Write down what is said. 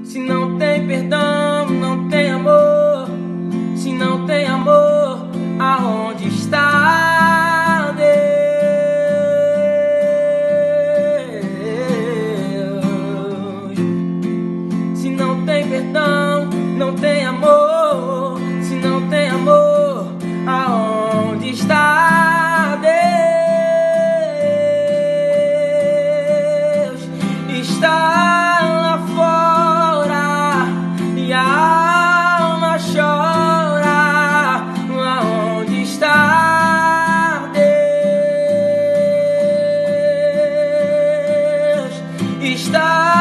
Se não tem perdão, não tem amor. Se não tem amor, aonde está Deus? Se não tem perdão, não tem amor. Se não tem amor, aonde está Deus? Está lá fora e a alma chora. Aonde está Deus? Está